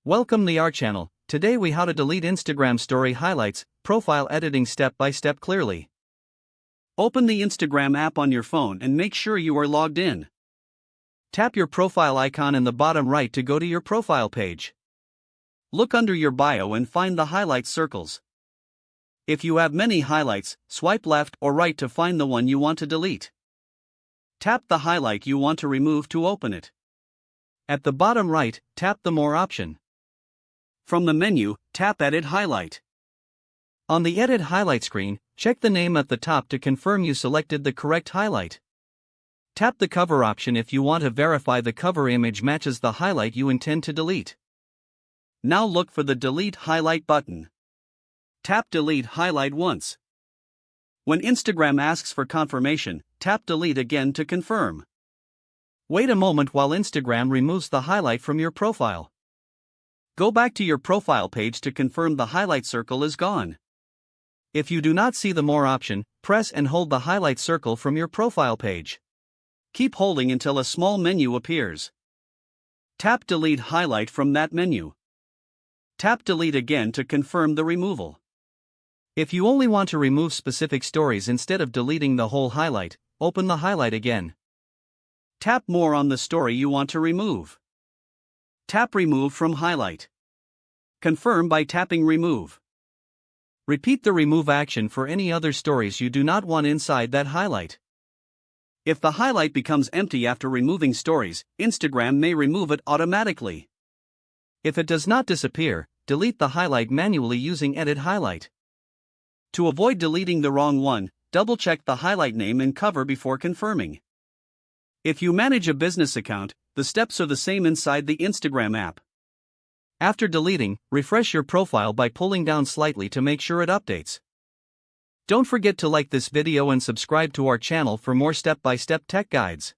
Welcome to our channel. Today we how to delete Instagram story highlights, profile editing step by step clearly. Open the Instagram app on your phone and make sure you are logged in. Tap your profile icon in the bottom right to go to your profile page. Look under your bio and find the highlight circles. If you have many highlights, swipe left or right to find the one you want to delete. Tap the highlight you want to remove to open it. At the bottom right, tap the More option. From the menu, tap Edit Highlight. On the Edit Highlight screen, check the name at the top to confirm you selected the correct highlight. Tap the Cover option if you want to verify the cover image matches the highlight you intend to delete. Now look for the Delete Highlight button. Tap Delete Highlight once. When Instagram asks for confirmation, tap Delete again to confirm. Wait a moment while Instagram removes the highlight from your profile. Go back to your profile page to confirm the highlight circle is gone. If you do not see the More option, press and hold the highlight circle from your profile page. Keep holding until a small menu appears. Tap Delete Highlight from that menu. Tap Delete again to confirm the removal. If you only want to remove specific stories instead of deleting the whole highlight, open the highlight again. Tap More on the story you want to remove. Tap Remove from highlight. Confirm by tapping Remove. Repeat the remove action for any other stories you do not want inside that highlight. If the highlight becomes empty after removing stories, Instagram may remove it automatically. If it does not disappear, delete the highlight manually using Edit Highlight. To avoid deleting the wrong one, double-check the highlight name and cover before confirming. If you manage a business account, the steps are the same inside the Instagram app. After deleting, refresh your profile by pulling down slightly to make sure it updates. Don't forget to like this video and subscribe to our channel for more step-by-step tech guides.